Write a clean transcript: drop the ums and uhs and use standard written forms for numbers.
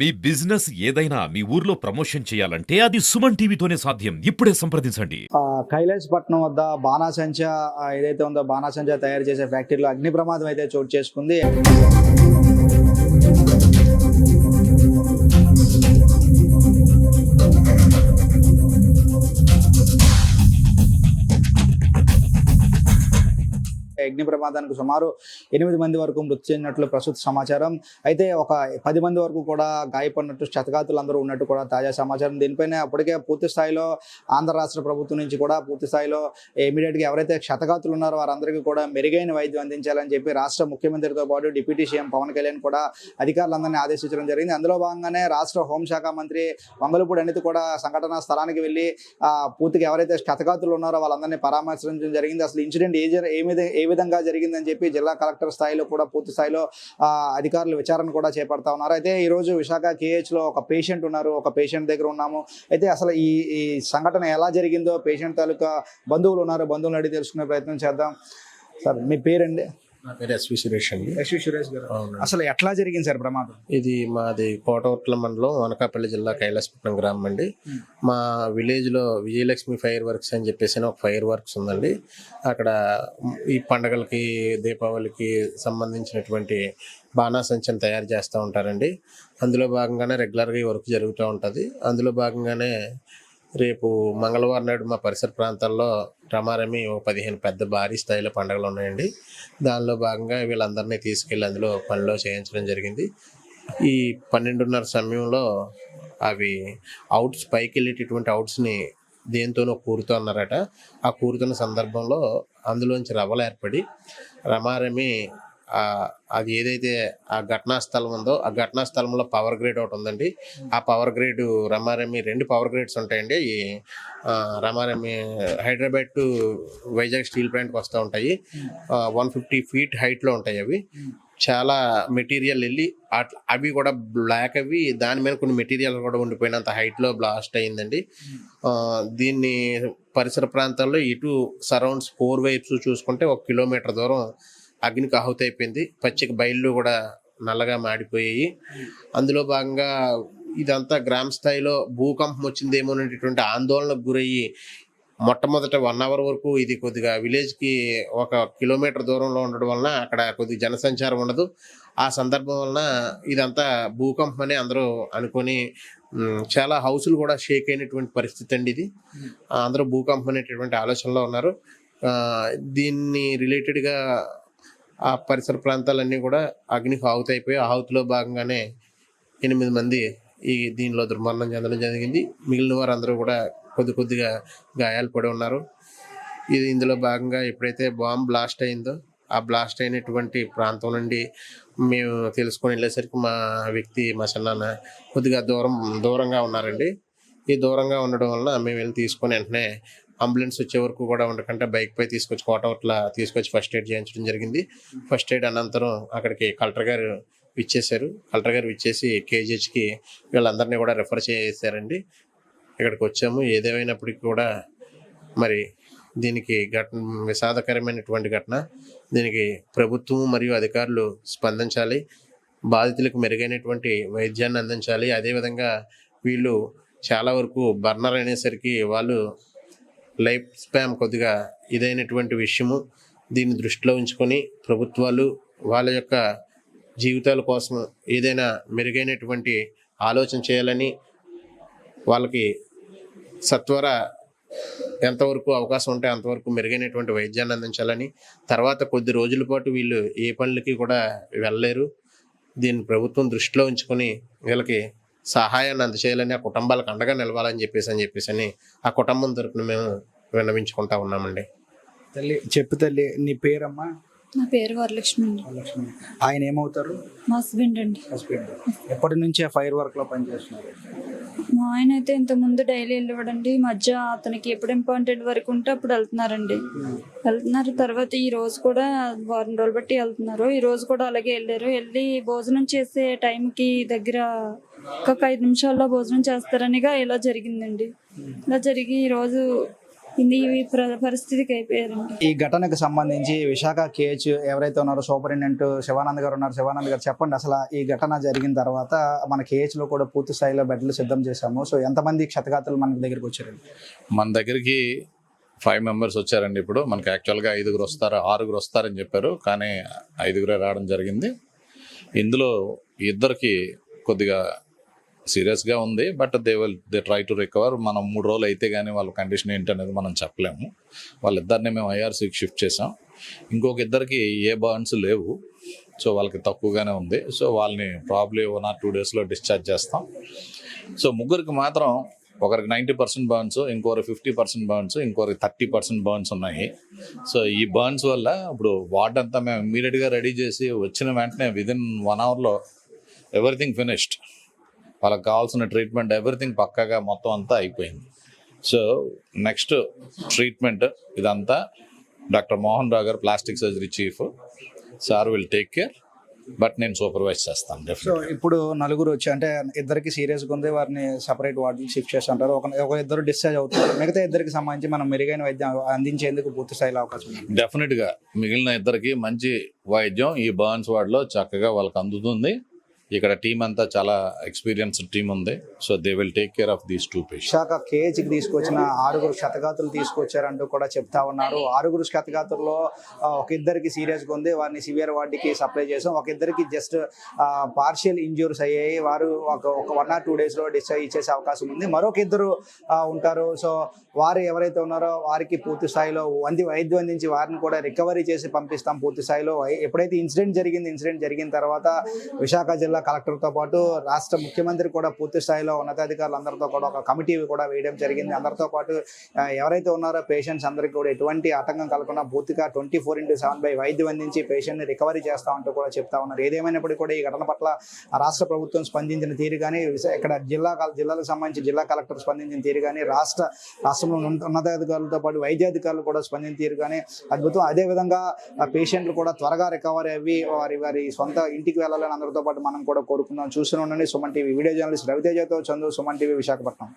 మీ business ఏదైనా మీ ఊర్లో promotion చేయాలంటే అది సుమన్ టీవీతోనే సాధ్యం. ఇప్పుడే సంప్రదించండి. కైలాసపట్నం వద్ద బాణాసంచా ఏదైతే ఉందో బాణాసంచా తయారు చేసే ఫ్యాక్టరీలో అగ్ని ప్రమాదం అయితే చోటు చేసుకుంది. అగ్ని ప్రమాదానికి సుమారు 8 మంది వరకు మృతి చెందినట్లు ప్రస్తుత సమాచారం. అయితే ఒక 10 మంది వరకు కూడా గాయపడినట్టు క్షతగాతులందరూ ఉన్నట్టు కూడా తాజా సమాచారం. దీనిపైన అప్పటికే పూర్తి స్థాయిలో ఆంధ్ర రాష్ట్ర ప్రభుత్వం నుంచి కూడా పూర్తి స్థాయిలో ఇమీడియట్గా ఎవరైతే క్షతగాతులు ఉన్నారో వారందరికీ కూడా మెరుగైన వైద్యం అందించాలని చెప్పి రాష్ట్ర ముఖ్యమంత్రితో పాటు డిప్యూటీ సీఎం పవన్ కళ్యాణ్ కూడా అధికారులందరినీ ఆదేశించడం జరిగింది. అందులో భాగంగానే రాష్ట్ర హోంశాఖ మంత్రి వంగలపూడి అనిత కూడా సంఘటనా స్థలానికి వెళ్ళి పూర్తిగా ఎవరైతే క్షతగాతులు ఉన్నారో వాళ్ళందరినీ పరామర్శించడం జరిగింది. అసలు ఇన్సిడెంట్ ఏ విధంగా జరిగిందని చెప్పి జిల్లా కలెక్టర్ స్థాయిలో కూడా పూర్తి స్థాయిలో అధికారులు విచారణ కూడా చేపడతా ఉన్నారు. అయితే ఈరోజు విశాఖ KH లో ఒక పేషెంట్ ఉన్నారు, ఒక పేషెంట్ దగ్గర ఉన్నాము. అయితే అసలు ఈ సంఘటన ఎలా జరిగిందో పేషెంట్ తాలూకా బంధువులు ఉన్నారు, బంధువులను అడిగి తెలుసుకునే ప్రయత్నం చేద్దాం. సార్ మీ పేరండి? నా పేరు ఎస్వి సురేష్ అండి. ఎస్వి సురేష్ గారు, అసలు ఎట్లా జరిగింది సార్ ప్రమాదం? ఇది మాది కోటవట్ల మండలం అనకాపల్లి జిల్లా కైలాసపట్నం గ్రామం అండి. మా విలేజ్ లో విజయలక్ష్మి ఫైర్ వర్క్స్ అని చెప్పేసి ఒక ఫైర్ వర్క్స్ ఉందండి. అక్కడ ఈ పండగలకి దీపావళికి సంబంధించినటువంటి బాణాసంచం తయారు చేస్తూ ఉంటారండి. అందులో భాగంగానే రెగ్యులర్గా ఈ వర్క్ జరుగుతూ ఉంటుంది. అందులో భాగంగానే రేపు మంగళవారం నాడు మా పరిసర ప్రాంతాల్లో రమారమి 15 పెద్ద భారీ స్థాయిలో పండుగలు ఉన్నాయండి. దానిలో భాగంగా వీళ్ళందరినీ తీసుకెళ్ళి అందులో పనిలో చేయించడం జరిగింది. ఈ 12:30 సమయంలో అవి పైకి వెళ్ళేటటువంటి అవుట్స్ని దేంతోనో కూరుతూ అన్నారట. ఆ కూరుతున్న సందర్భంలో అందులోంచి రవ్వలు ఏర్పడి రమారమి అది ఏదైతే ఆ ఘటనా స్థలం ఉందో ఆ ఘటనా స్థలంలో పవర్ గ్రేడ్ ఒకటి ఉందండి. ఆ పవర్ గ్రేడ్ రమారమి 2 పవర్ గ్రేడ్స్ ఉంటాయండి. ఈ రమారమి హైదరాబాద్ టు వైజాగ్ స్టీల్ ప్లాంట్కి వస్తూ ఉంటాయి. 150 feet హైట్లో ఉంటాయి. అవి చాలా మెటీరియల్ వెళ్ళి అవి కూడా బ్లాక్ అవి దాని మీద కొన్ని మెటీరియల్ కూడా ఉండిపోయినంత హైట్లో బ్లాస్ట్ అయ్యిందండి. దీన్ని పరిసర ప్రాంతాల్లో ఇటు సరౌండ్స్ 4 వైపుస్ చూసుకుంటే 1 kilometer దూరం అగ్నికి ఆహుతి అయిపోయింది. పచ్చిక బయళ్ళు కూడా నల్లగా మాడిపోయాయి. అందులో భాగంగా ఇదంతా గ్రామ స్థాయిలో భూకంపం వచ్చిందేమో అనేటటువంటి ఆందోళనకు గురయ్యి మొట్టమొదట 1 hour వరకు ఇది కొద్దిగా విలేజ్కి 1 kilometer దూరంలో ఉండడం వలన అక్కడ కొద్దిగా జనసంచారం ఉండదు. ఆ సందర్భం వలన ఇదంతా భూకంపం అని అందరూ అనుకొని చాలా హౌసులు కూడా షేక్ అయినటువంటి పరిస్థితి అండి. ఇది అందరూ భూకంపం అనేటటువంటి ఆలోచనలో ఉన్నారు. దీన్ని రిలేటెడ్గా ఆ పరిసర ప్రాంతాలన్నీ కూడా అగ్నికి ఆహుతి అయిపోయి ఆహుతిలో భాగంగానే 8 మంది దీనిలో దుర్మరణం చెందడం జరిగింది. మిగిలిన వారు అందరూ కూడా కొద్దిగా గాయాలు పడి ఉన్నారు. ఇందులో భాగంగా ఎప్పుడైతే బాంబ్ బ్లాస్ట్ అయిందో ఆ బ్లాస్ట్ అయినటువంటి ప్రాంతం నుండి మేము తెలుసుకొని వెళ్ళేసరికి మా చిన్నాన్న కొద్దిగా దూరంగా ఉన్నారండి. ఈ దూరంగా ఉండడం వలన మేము వెళ్ళి తీసుకొని వెంటనే అంబులెన్స్ వచ్చే వరకు కూడా ఉండకుండా బైక్ పై తీసుకొచ్చి కోటవట్ల తీసుకొచ్చి ఫస్ట్ ఎయిడ్ చేయించడం జరిగింది. ఫస్ట్ ఎయిడ్ అనంతరం అక్కడికి కలెక్టర్ గారు విచ్చేశారు. కలెక్టర్ గారు విచ్చేసి KGHకి వీళ్ళందరినీ కూడా రెఫర్ చేశారండి. ఇక్కడికి వచ్చాము. ఏదేమైనప్పటికీ కూడా మరి దీనికి విషాదకరమైనటువంటి ఘటన. దీనికి ప్రభుత్వం మరియు అధికారులు స్పందించాలి. బాధితులకు మెరుగైనటువంటి వైద్యాన్ని అందించాలి. అదేవిధంగా వీళ్ళు చాలా వరకు బర్నర్ అనేసరికి వాళ్ళు లైఫ్ స్పాన్ కొద్దిగా ఇదైనటువంటి విషయము. దీన్ని దృష్టిలో ఉంచుకొని ప్రభుత్వాలు వాళ్ళ యొక్క జీవితాల కోసం ఏదైనా మెరుగైనటువంటి ఆలోచన చేయాలని, వాళ్ళకి సత్వర ఎంతవరకు అవకాశం ఉంటే అంతవరకు మెరుగైనటువంటి వైద్యాన్ని అందించాలని, తర్వాత కొద్ది రోజుల పాటు వీళ్ళు ఏ పనులకి కూడా వెళ్ళలేరు. దీన్ని ప్రభుత్వం దృష్టిలో ఉంచుకొని వీళ్ళకి సహాయాన్ని అందచేయాలని, ఆ కుటుంబాలకు అండగా నిలవాలని చెప్పేసి ఆ కుటుంబం తరపున మేము విన్నవించుకుంటా ఉన్నామండి. తల్లి నీ పేరమ్మా? నా పేరు వరలక్ష్మి అండి. ఆయన ఏమవుతారు? మా హస్బెండ్ అండి. ఎప్పటి నుంచి ఫైర్ వర్క్ లో పనిచేస్తున్నారు? మా ఆయన అయితే ఇంతకుముందు డైలీ వెళ్ళివ్వడండి. ఈ మధ్య అతనికి ఎప్పుడు ఇంపార్టెంట్ వర్క్ ఉంటే అప్పుడు వెళ్తున్నారు. తర్వాత ఈ రోజు కూడా వారం రోజులు బట్టి వెళ్తున్నారు. ఈ రోజు కూడా అలాగే వెళ్ళి భోజనం చేసే టైంకి దగ్గర ఒక 5 నిమిషాల్లో భోజనం చేస్తారనిగా ఇలా జరిగిందండి. ఇలా జరిగి ఈరోజు ఈ పరిస్థితికి అయిపోయారండి. ఈ ఘటనకు సంబంధించి విశాఖ కేహెచ్ ఎవరైతే ఉన్నారో సూపరింటెండెంట్ శివానంద్ గారు ఉన్నారు. శివానంద్ గారు చెప్పండి, అసలు ఈ ఘటన జరిగిన తర్వాత మన కేహెచ్ లో కూడా పూర్తి స్థాయిలో బెడ్లు సిద్ధం చేశాము. సో ఎంతమంది క్షతగాతులు మన దగ్గరికి వచ్చారండి? మన దగ్గరికి 5 మెంబర్స్ వచ్చారండి. ఇప్పుడు మనకి యాక్చువల్గా 6 వస్తారని చెప్పారు, కానీ 5 రావడం జరిగింది. ఇందులో ఇద్దరికి కొద్దిగా సీరియస్గా ఉంది, but they try to recover. మనం 3 రోజులు అయితే కానీ వాళ్ళ కండిషన్ ఏంటనేది మనం చెప్పలేము. వాళ్ళిద్దరిని మేము ఐఆర్సీకి షిఫ్ట్ చేసాం. ఇంకొక ఇద్దరికి ఏ బర్న్స్ లేవు, సో వాళ్ళకి తక్కువగానే ఉంది. సో వాళ్ళని ప్రాబ్లీ 1 or 2 డేస్లో డిశ్చార్జ్ చేస్తాం. సో ముగ్గురికి మాత్రం ఒకరికి 90% బర్న్స్, ఇంకొకరు 50% బర్న్స్, ఇంకొకరికి 30% బర్న్స్ ఉన్నాయి. సో ఈ బర్న్స్ వల్ల ఇప్పుడు వార్డ్ అంతా మేము ఇమ్మీడియట్గా రెడీ చేసి వచ్చిన వెంటనే విదిన్ 1 hourలో ఎవ్రీథింగ్ ఫినిష్డ్. వాళ్ళకి కావాల్సిన ట్రీట్మెంట్ ఎవ్రీథింగ్ పక్కాగా మొత్తం అంతా అయిపోయింది. సో నెక్స్ట్ ట్రీట్మెంట్ ఇదంతా డాక్టర్ మోహన్ రావు గారు, plastic surgery chief sir will take care, but నేను సూపర్వైజ్ చేస్తాను సో డెఫినెట్గా. ఇప్పుడు నలుగురు వచ్చి, అంటే ఇద్దరికి సీరియస్గా ఉంది, వారిని సపరేట్ వార్డుకి షిఫ్ట్ చేసి ఉంటారు. ఒక ఇద్దరు డిశ్చార్జ్ అవుతారు. మిగతా ఇద్దరికి సంబంధించి మనం మెరుగైన వైద్యం అందించేందుకు పూర్తి స్థాయిలో అవకాశం ఉంది. డెఫినెట్గా మిగిలిన ఇద్దరికి మంచి వైద్యం ఈ బర్న్స్ వార్డులో చక్కగా వాళ్ళకి అందుతుంది. ఇక్కడ టీం అంతా చాలా ఎక్స్పీరియన్స్డ్ టీం ఉంది. So they will take care of these 2 patients. Visakha కేహెచ్కి తీసుకొచ్చిన 6 క్షతగాతులు తీసుకొచ్చారంటూ కూడా చెప్తా ఉన్నారు. 6 క్షతగాతుల్లో ఒక ఇద్దరికి సీరియస్గా ఉంది, వారిని సివియర్ వార్డుకి సప్లై చేసాం. ఒక ఇద్దరికి జస్ట్ పార్షియల్ ఇంజ్యూరీస్ అయ్యాయి, వారు ఒక 1 or 2 డేస్లో డిశ్చార్జ్ ఇచ్చేసే అవకాశం ఉంది. మరొక ఇద్దరు ఉంటారు. సో వారు ఎవరైతే ఉన్నారో వారికి పూర్తి స్థాయిలో వైద్యం అందించి వారిని కూడా రికవరీ చేసి పంపిస్తాం పూర్తి స్థాయిలో. ఎప్పుడైతే ఇన్సిడెంట్ జరిగిన తర్వాత విశాఖ జిల్లా కలెక్టర్తో పాటు రాష్ట్ర ముఖ్యమంత్రి కూడా పూర్తి స్థాయిలో ఉన్నతాధికారులు అందరితో కూడా ఒక కమిటీ కూడా వేయడం జరిగింది. అందరితో పాటు ఎవరైతే ఉన్నారో పేషెంట్స్ అందరికీ కూడా ఎటువంటి ఆటంకం కలగకుండా పూర్తిగా 24/7 వైద్యం అందించి పేషెంట్ని రికవరీ చేస్తామంటూ కూడా చెప్తా ఉన్నారు. ఏదేమైనప్పటికీ కూడా ఈ ఘటన పట్ల రాష్ట్ర ప్రభుత్వం స్పందించిన తీరు కానీ, ఇక్కడ జిల్లాలకు సంబంధించి జిల్లా కలెక్టర్ స్పందించిన తీరు కానీ, రాష్ట్రంలో ఉన్నతాధికారులతో పాటు వైద్యాధికారులు కూడా స్పందించిన తీరు కానీ అద్భుతం. అదేవిధంగా పేషెంట్లు కూడా త్వరగా రికవరీ అయ్యి వారి సొంత ఇంటికి వెళ్ళాలని అందరితో పాటు మనం కూడా కోరుకుందాం. చూస్తూనే ఉండండి సుమన్ టీవీ. వీడియో జర్నలిస్ట్ రవితేజతో చందు, సుమన్ టీవీ, విశాఖపట్నం.